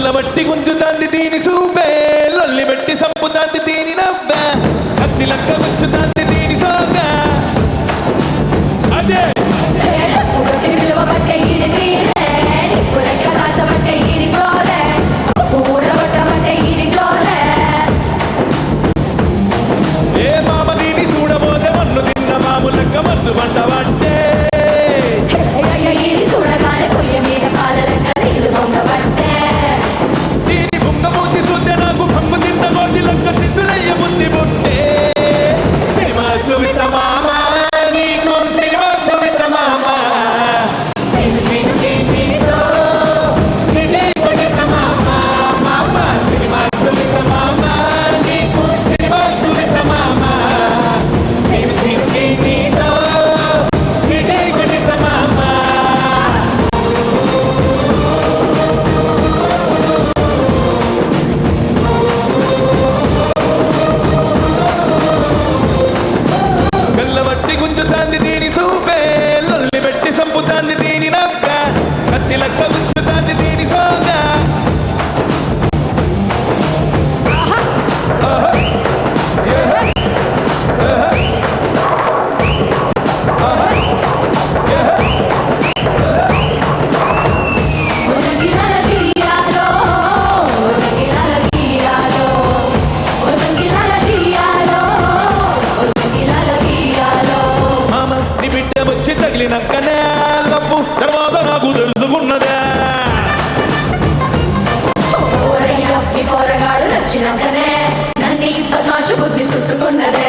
గల్లబట్టి గుంజుతాంది దీని సూపే, లొల్లి పెట్టి సంపుతాంది దీని నవ్వే, కత్తి లక్క గుంజుతాంది దీని సోగా. అదే ఏ మామ దీని చూడబోతే మన్ను తిన్న మాము లెక్క మన్సు పంటవంటే దీని బుంగమూతి చూస్తే నాకు పంపు తిన్న కోటి లెక్క సిద్ధులయ్య బుద్ధి పుట్టే. సినిమా సువిత మామ నీకు సినిమా సువిత మామ, గల్లబట్టి గుంజుతాంది దీని సూపే, లొల్లి పెట్టి సంపుతాంది దీని నవ్వ, కత్తి లెక్క గుంజుతాంది దీని సోగా. మామ నీ బిడ్డ వచ్చి తగిలినాకనే లప్పు తర్వాత నాకు తెలుసుకున్నదే. బుద్ధి చుట్టుకున్నదే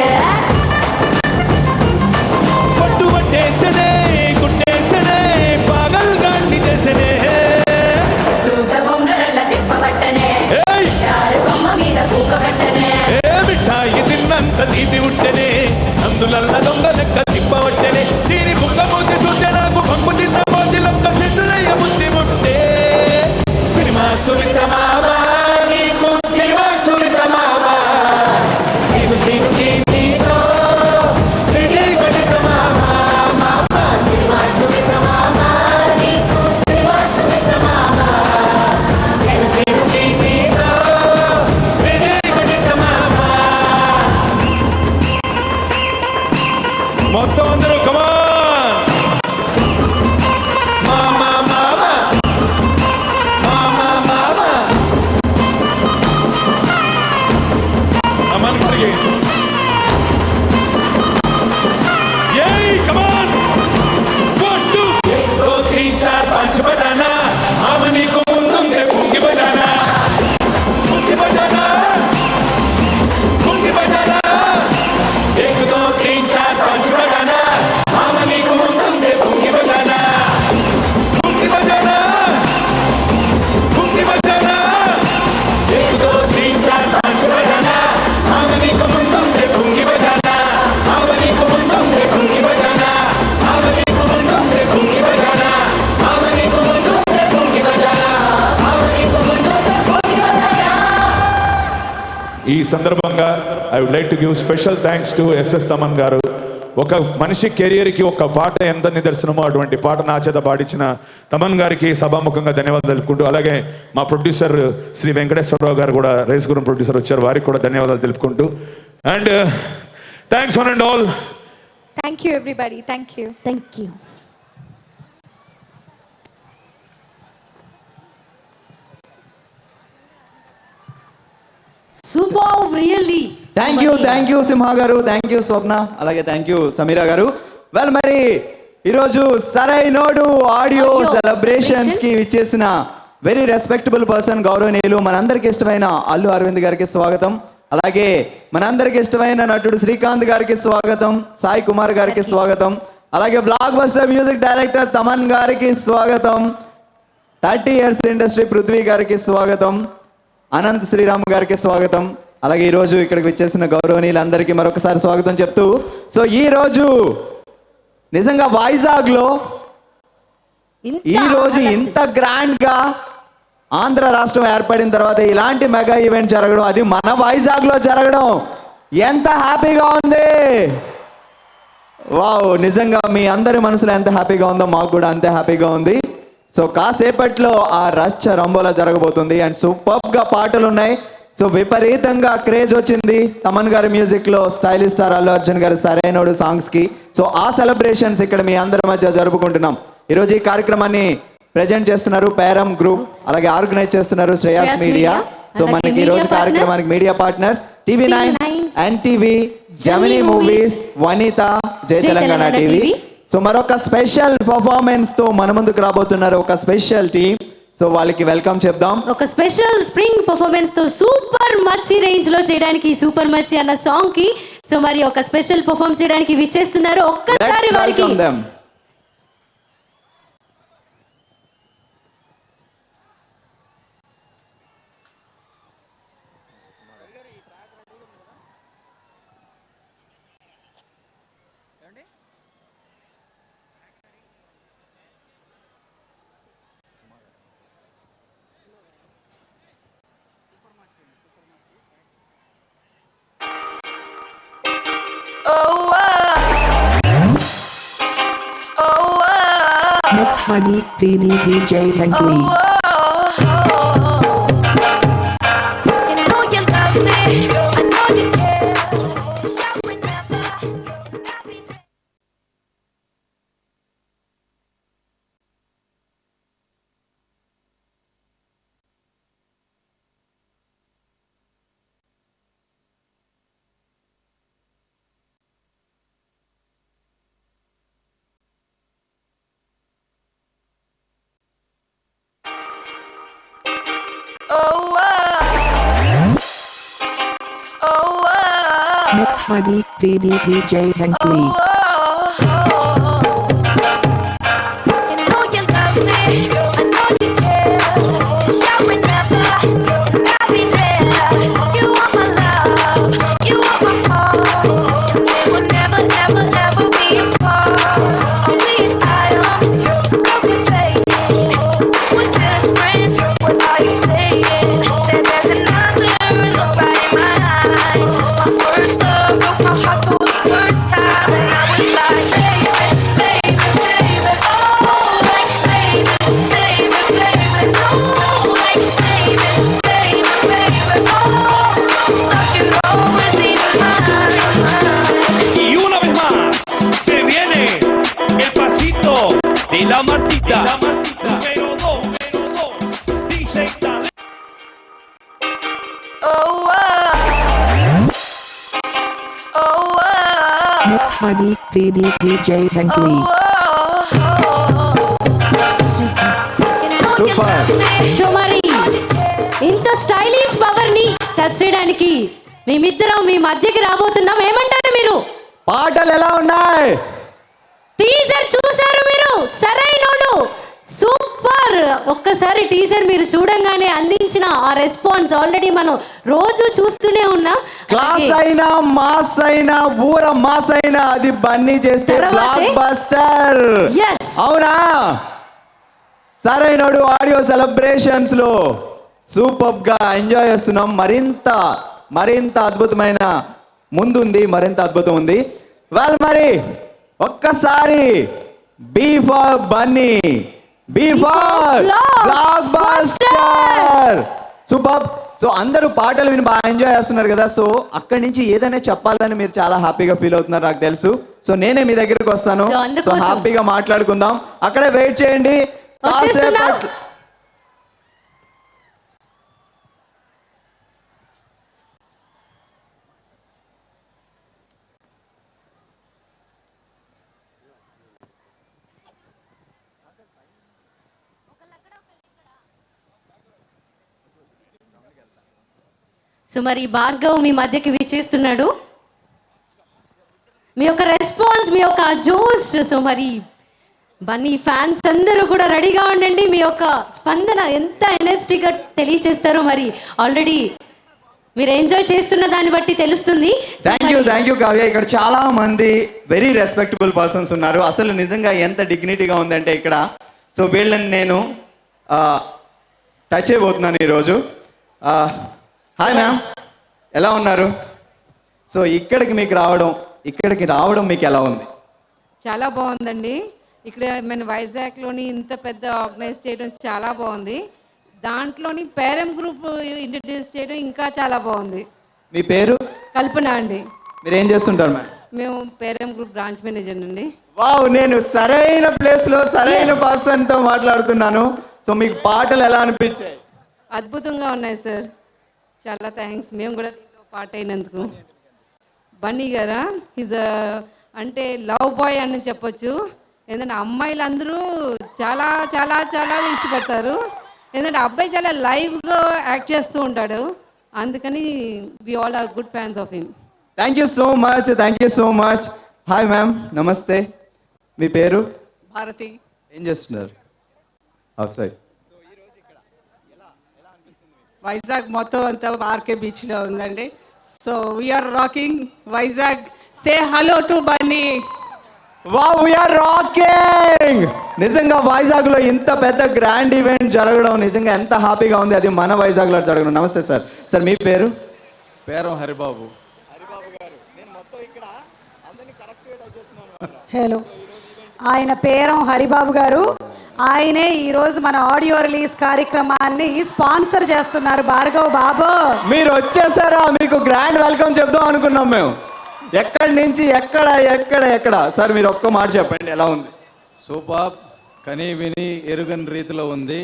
పట్టు పట్టేసనే కుట్టేసనే పాగల్ గాండి చేసనే. ఏ మిఠాయి తిన్నంత తీపి ఉంటేనే అందులల్ల దొంగ లెక్క తిప్పవచ్చనే. దీని బుంగమూతి చూస్తే నాకు పంపు తిన్న కోటి లెక్క సిద్ధులయ్య బుద్ధి పుట్టే. సినిమా సువిత మామ నీకు సినిమా సువిత మామ, మొత్తం అందరూ కమాన్. మామ మామ మామ మామ అమన్ కరిగే ఏయ్ కమాన్. 1 2 3 4 5 బజానా, ఆమని को ముందుందే పుంగి బజానా, పుంగి బజానా, పుంగి బజానా. 1 2 3 4 5 బజానా, ఆమని को ముందుందే పుంగి బజానా, పుంగి బజానా, పుంగి బజానా. 1 2 3 4 5 బజానా, ఆమని को ముందుందే పుంగి బజానా, ఆమని को ముందుందే పుంగి బజానా, ఆమని को ముందుందే పుంగి బజానా, ఆమని को ముందుందే పుంగి బజానా, ఆమని को ముందుందే పుంగి బజానా. ఈ సందర్భంగా I would like to give special thanks to SS Thaman garu. ఒక మనిషి కెరియర్కి ఒక పాట ఎంత నిదర్శనమో అటువంటి పాట నా చేత పాడించిన తమన్ గారికి సభాముఖంగా ధన్యవాదాలు తెలుపుకుంటూ, అలాగే మా ప్రొడ్యూసర్ శ్రీ వెంకటేశ్వరరావు గారు కూడా రైస్ గురం ప్రొడ్యూసర్ వచ్చారు, వారికి కూడా ధన్యవాదాలు తెలుపుకుంటూ. And thanks one and all. Thank you everybody. Thank you. Thank you. Super really. Thank you Simha గారు, థ్యాంక్ యూ స్వప్న, అలాగే థ్యాంక్ యూ సమీరా గారు. వెల్ మరి ఈరోజు సరైనోడు ఆడియో సెలబ్రేషన్స్ కి ఇచ్చేసిన వెరీ రెస్పెక్టబుల్ పర్సన్ గౌరవనీయులు మనందరికి ఇష్టమైన అల్లు అరవింద్ గారికి స్వాగతం, అలాగే మనందరికి ఇష్టమైన నటుడు శ్రీకాంత్ గారికి స్వాగతం, సాయి కుమార్ గారికి స్వాగతం, అలాగే block buster music director Thaman గారికి స్వాగతం, 30 years ఇండస్ట్రీ పృథ్వీ గారికి స్వాగతం, అనంత్ శ్రీరామ్ గారికి స్వాగతం, అలాగే ఈరోజు ఇక్కడికి వచ్చేసిన గౌరవనీయులందరికీ మరొకసారి స్వాగతం చెప్తూ, సో ఈరోజు నిజంగా వైజాగ్లో ఈరోజు ఇంత గ్రాండ్గా ఆంధ్ర రాష్ట్రం ఏర్పడిన తర్వాత ఇలాంటి మెగా ఈవెంట్ జరగడం, అది మన వైజాగ్లో జరగడం ఎంత హ్యాపీగా ఉంది. వావ్, నిజంగా మీ అందరి మనసులో ఎంత హ్యాపీగా ఉందో మాకు కూడా అంతే హ్యాపీగా ఉంది. సో కాసేపట్లో ఆ రచ్చ రంబోలా జరగబోతుంది అండ్ సూపర్గా పాటలు ఉన్నాయి. సో విపరీతంగా క్రేజ్ వచ్చింది తమన్ గారి మ్యూజిక్లో స్టైలిష్ స్టార్ అల్లు అర్జున్ గారి సరైనోడు సాంగ్స్కి. సో ఆ సెలబ్రేషన్స్ ఇక్కడ మీ అందరి మధ్య జరుపుకుంటున్నాం. ఈరోజు ఈ కార్యక్రమాన్ని ప్రజెంట్ చేస్తున్నారు పేరం గ్రూప్, అలాగే ఆర్గనైజ్ చేస్తున్నారు శ్రేయాస్ మీడియా. సో మనకి ఈ రోజు కార్యక్రమానికి media partners TV9, NTV, Gemini movies, Vanitha, Jai Telangana TV. So మరొక స్పెషల్ పర్ఫార్మెన్స్ తో మన ముందుకు రాబోతున్నారు ఒక స్పెషల్ టీమ్. సో వాళ్ళకి వెల్కమ్ చెప్దాం. ఒక స్పెషల్ స్ప్రింగ్ పర్ఫార్మెన్స్ తో సూపర్ మచ్చి రేంజ్ లో చేయడానికి సూపర్ మచ్చి అన్న సాంగ్ కి సో మరి ఒక స్పెషల్ పర్ఫార్మ్ చేయడానికి విచ్చేస్తున్నారు. ఒక్కసారి వారికి Mixed by DJ Henry. Mixed by DJ Henry. La Martita, número 2, dice dale. Mixed by DJ Henry. Super. So మరి ఇంత స్టైలిష్ పవర్ ని టచ్ చేయడానికి మేమిద్దరం మీ మధ్యకి రాబోతున్నాం. ఏమంటారు మీరు? పాటలు ఎలా ఉన్నాయి? టీజర్ చూసారు మీరు? సరైనోడు సూపర్. ఒక్కసారి టీజర్ మీరు చూడంగానే అందించిన ఆ రెస్పాన్స్ ఆల్రెడీ మనం రోజు చూస్తూనే ఉన్నాం. క్లాస్ అయినా మాస్ అయినా ఊర మాస్ అయినా అది బన్నీ చేస్తే బ్లాక్ బస్టర్. అవునా? సరైనోడు ఆడియో సెలబ్రేషన్స్ లో సూపర్ గా ఎంజాయ్ చేస్తున్నాం. మరింత అద్భుతమైన ముందుంది, మరింత అద్భుతం ఉంది. మరి ఒక్కసారి B for Bunny, B for blockbuster. Super. So అందరూ పాటలు విని బాగా ఎంజాయ్ చేస్తున్నారు కదా. సో అక్కడి నుంచి ఏదైనా చెప్పాలని మీరు చాలా హ్యాపీగా ఫీల్ అవుతున్నారు నాకు తెలుసు. సో నేనే మీ దగ్గరికి వస్తాను. సో హ్యాపీగా మాట్లాడుకుందాం. అక్కడే వెయిట్ చేయండి. సో మరి భార్గవ్ మీ మధ్యకి విచ్చేస్తున్నాడు. మీ యొక్క రెస్పాన్స్, మీ యొక్క జోష్. సో మరి బన్నీ ఫ్యాన్స్ అందరూ కూడా రెడీగా ఉండండి. మీ యొక్క స్పందన ఎంత ఎనర్జెటిక్గా తెలియచేస్తారో మరి ఆల్రెడీ మీరు ఎంజాయ్ చేస్తున్న దాన్ని బట్టి తెలుస్తుంది. Thank you Kavya. ఇక్కడ చాలా మంది వెరీ రెస్పెక్టబుల్ పర్సన్స్ ఉన్నారు. అసలు నిజంగా ఎంత డిగ్నిటీగా ఉందంటే ఇక్కడ. సో వీళ్ళని నేను టచ్ అయిపోతున్నాను ఈరోజు. హాయ్ మ్యామ్, ఎలా ఉన్నారు? సో ఇక్కడికి రావడం మీకు ఎలా ఉంది? చాలా బాగుందండి. ఇక్కడ మన వైజాగ్లోని ఇంత పెద్ద ఆర్గనైజ్ చేయడం చాలా బాగుంది. దాంట్లోని పేరం గ్రూప్ ఇంట్రడ్యూస్ చేయడం ఇంకా చాలా బాగుంది. మీ పేరు? కల్పన అండి. మీరు ఏం చేస్తుంటారు మేడం? మేము పేరం గ్రూప్ బ్రాంచ్ మేనేజర్ అండి. వావ్, నేను సరైన ప్లేస్ లో సరైన పర్సన్ తో మాట్లాడుతున్నాను. సో మీకు పాటలు ఎలా అనిపించాయి? అద్భుతంగా ఉన్నాయి సార్, చాలా థ్యాంక్స్. మేము కూడా దీంట్లో పార్ట్ అయినందుకు. బన్నీ గారా ఈజ్ అంటే లవ్ బాయ్ అని చెప్పొచ్చు. ఎందుకంటే అమ్మాయిలు అందరూ చాలా చాలా చాలా ఇష్టపడతారు. ఎందుకంటే అబ్బాయి చాలా లైవ్గా యాక్ట్ చేస్తూ ఉంటాడు. అందుకని we all are good fans of him. Thank you so much, thank you so much. Hi ma'am, నమస్తే. మీ పేరు? భారతి. ఏం చేస్తున్నారు? House wife. వైజాగ్ మొత్తం అంతా ఆర్కే బీచ్లో ఉందండి. So we're rocking Vizag. Say hello to Bunny. Wow, we're rocking. నిజంగా వైజాగ్లో ఇంత పెద్ద గ్రాండ్ ఈవెంట్ జరగడం నిజంగా ఎంత హ్యాపీగా ఉంది. అది మన వైజాగ్లో జరగడం. నమస్తే సార్. సార్ మీ పేరు? పేరం హరిబాబు. హలో, ఆయన పేరం హరిబాబు గారు. ఆయనే ఈరోజు మన ఆడియో రిలీజ్ కార్యక్రమాన్ని స్పాన్సర్ చేస్తున్నారు. భార్గవ్ బాబు మీరు వచ్చేసారా? మీకు గ్రాండ్ వెల్కమ్ చెప్దాం అనుకున్నాం మేము. ఎక్కడి నుంచి ఎక్కడ ఎక్కడ ఎక్కడ సార్ మీరు ఒక్క మాట చెప్పండి, ఎలా ఉంది? సూపర్, కని విని ఎరుగని రీతిలో ఉంది.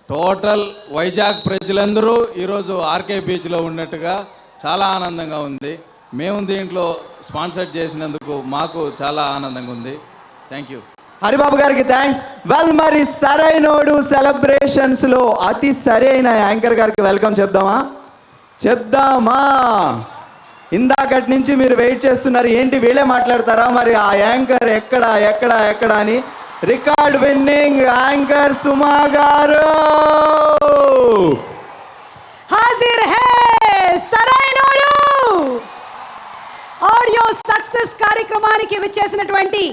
టోటల్ వైజాగ్ ప్రజలందరూ ఈరోజు ఆర్కే బీచ్లో ఉన్నట్టుగా చాలా ఆనందంగా ఉంది. మేము దీంట్లో స్పాన్సర్ చేసినందుకు మాకు చాలా ఆనందంగా ఉంది. Thank you. హరిబాబు గారికి థ్యాంక్స్. వెల్, మరి సరైనోడు సెలబ్రేషన్స్ లో అతి సరైన యాంకర్ గారికి వెల్కమ్ చెప్దామా? ఇందాకటి నుంచి మీరు వెయిట్ చేస్తున్నారు, ఏంటి వీళ్ళే మాట్లాడతారా? మరి ఆ యాంకర్ ఎక్కడ ఎక్కడ ఎక్కడ అని. రికార్డ్ విన్నింగ్ యాంకర్ సుమా గారు హాజర్ హే. సరైనోడు ఆడియో సక్సెస్ కార్యక్రమానికి విచ్చేసినటువంటి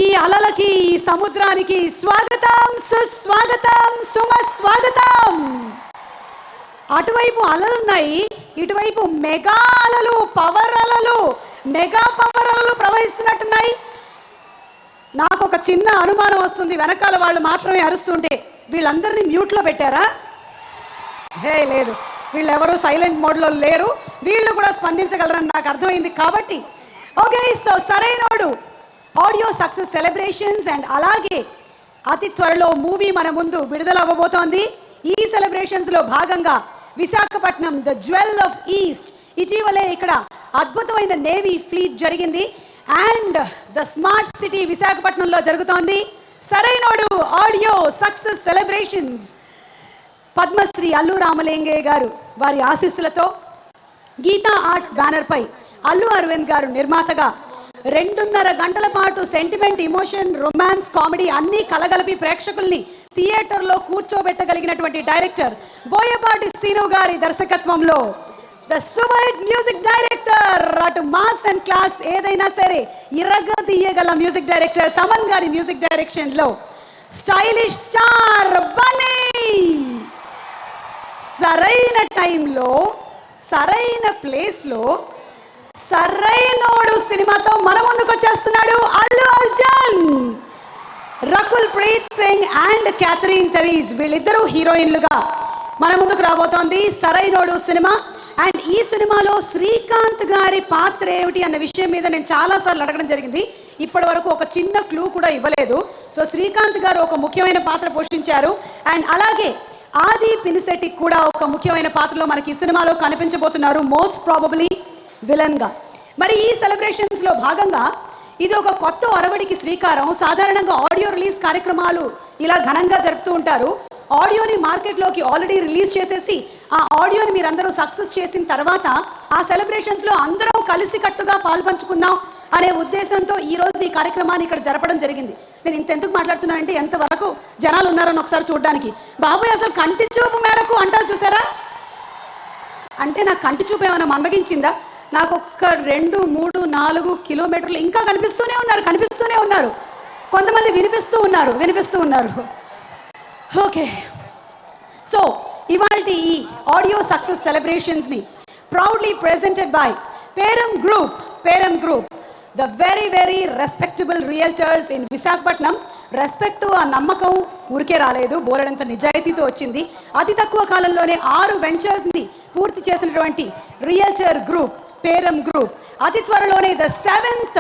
ఈ అలలకి, ఈ సముద్రానికి స్వాగతం, సుస్వాగతం, సుమస్వాగతం. అటువైపు అలలున్నాయి, ఇటువైపు మెగా అలలు, పవర్ అలలు, మెగా పవర్ అలలు ప్రవహిస్తున్నట్టున్నాయి. నాకు ఒక చిన్న అనుమానం వస్తుంది, వెనకాల వాళ్ళు మాత్రమే అరుస్తుంటే వీళ్ళందరినీ మ్యూట్లో పెట్టారా? హే లేదు, వీళ్ళెవరూ సైలెంట్ మోడ్లో లేరు. వీళ్ళు కూడా స్పందించగలరని నాకు అర్థమైంది. కాబట్టి okay, so Sarrainodu audio success celebrations and అలాగే అతి త్వరలో మూవీ మన ముందు విడుదల అవ్వబోతోంది. ఈ సెలబ్రేషన్స్లో భాగంగా Visakhapatnam the jewel of east, ఇటీవలే ఇక్కడ అద్భుతమైన నేవీ ఫ్లీట్ జరిగింది. అండ్ ద స్మార్ట్ సిటీ విశాఖపట్నంలో జరుగుతోంది. Sarrainodu audio success celebrations Padmashri Allu Ramalingaiah garu వారి ఆశీస్సులతో గీతా ఆర్ట్స్ బ్యానర్పై అల్లు అరవింద్ గారు నిర్మాతగా 2.5 గంటల పాటు సెంటిమెంట్, ఇమోషన్, రొమాన్స్, కామెడీ అన్నీ కలగలిపి ప్రేక్షకుల్ని థియేటర్లో కూర్చోబెట్టగలిగినటువంటి డైరెక్టర్ బోయపాటి సీను గారి దర్శకత్వంలో ద సూపర్ మ్యూజిక్ డైరెక్టర్, అటు మాస్ అండ్ క్లాస్ ఏదైనా సరే ఇరగదీయగల మ్యూజిక్ డైరెక్టర్ తమన్ గారి మ్యూజిక్ డైరెక్షన్లో స్టైలిష్ స్టార్ బన్నీ సరైన టైంలో సరైన ప్లేస్లో సరైనోడు సినిమాతో మన ముందుకు వచ్చేస్తున్నాడు అల్లు అర్జున్. రకుల్ ప్రీత్ సింగ్ అండ్ క్యాథరీన్ థెరీస్ వీళ్ళిద్దరూ హీరోయిన్లుగా మన ముందుకు రాబోతోంది సరైనోడు సినిమా. అండ్ ఈ సినిమాలో శ్రీకాంత్ గారి పాత్ర ఏమిటి అన్న విషయం మీద నేను చాలాసార్లు అడగడం జరిగింది. ఇప్పటి వరకు ఒక చిన్న క్లూ కూడా ఇవ్వలేదు. సో శ్రీకాంత్ గారు ఒక ముఖ్యమైన పాత్ర పోషించారు. అండ్ అలాగే ఆది పినిశెట్టి కూడా ఒక ముఖ్యమైన పాత్రలో మనకి ఈ సినిమాలో కనిపించబోతున్నారు, మోస్ట్ ప్రాబబ్లీ విలన్గా. మరి ఈ సెలబ్రేషన్స్లో భాగంగా ఇది ఒక కొత్త ఒరవడికి శ్రీకారం. సాధారణంగా ఆడియో రిలీజ్ కార్యక్రమాలు ఇలా ఘనంగా జరుపుతూ ఉంటారు. ఆడియోని మార్కెట్లోకి ఆల్రెడీ రిలీజ్ చేసేసి ఆ ఆడియోని మీరందరూ సక్సెస్ చేసిన తర్వాత ఆ సెలబ్రేషన్స్లో అందరం కలిసికట్టుగా పాల్పంచుకుందాం అనే ఉద్దేశంతో ఈరోజు ఈ కార్యక్రమాన్ని ఇక్కడ జరపడం జరిగింది. నేను ఎందుకు మాట్లాడుతున్నానంటే ఎంతవరకు జనాలు ఉన్నారని ఒకసారి చూడడానికి. బాబు అసలు కంటి చూపు మేరకు అంటారు చూసారా, అంటే నాకు కంటి చూపు ఏమైనా మందగించిందా? నాకు ఒక్క 2, 3, 4 కిలోమీటర్లు ఇంకా కనిపిస్తూనే ఉన్నారు. కొంతమంది వినిపిస్తూ ఉన్నారు. ఓకే, సో ఇవాళ ఈ ఆడియో సక్సెస్ సెలబ్రేషన్స్ని proudly presented by Peram group. The very very respectable realtors in Visakhapatnam. Respect, ఆ నమ్మకం ఊరికే రాలేదు, బోలెడంత నిజాయితీతో వచ్చింది. అతి తక్కువ కాలంలోనే 6 వెంచర్స్ని పూర్తి చేసినటువంటి రియల్టర్ గ్రూప్ పేరం గ్రూప్ అతి త్వరలోనే ద 7th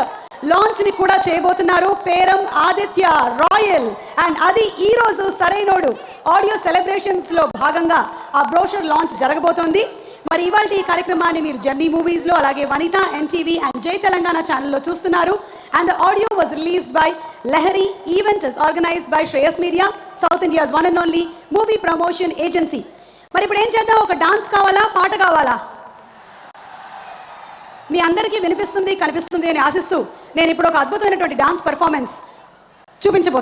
లాంచ్ని కూడా చేయబోతున్నారు, పేరం ఆదిత్య రాయల్. అండ్ అది ఈరోజు సరైనోడు ఆడియో సెలబ్రేషన్స్లో భాగంగా ఆ బ్రోషర్ లాంచ్ జరగబోతోంది. మరి ఇవాళ ఈ కార్యక్రమాన్ని మీరు జర్నీ మూవీస్లో, అలాగే వనిత, ఎన్టీవీ అండ్ జై తెలంగాణ ఛానల్లో చూస్తున్నారు. And the audio was released by Lahari. Event is organised by Shreyas media, south India's one and only movie promotion agency. మరి ఇప్పుడు ఏం చేద్దాం, ఒక డాన్స్ కావాలా, పాట కావాలా? మీ అందరికీ వినిపిస్తుంది, కనిపిస్తుంది అని ఆశిస్తూ నేను ఇప్పుడు ఒక అద్భుతమైనటువంటి డాన్స్ పర్ఫార్మెన్స్ చూపించబోతున్నాను.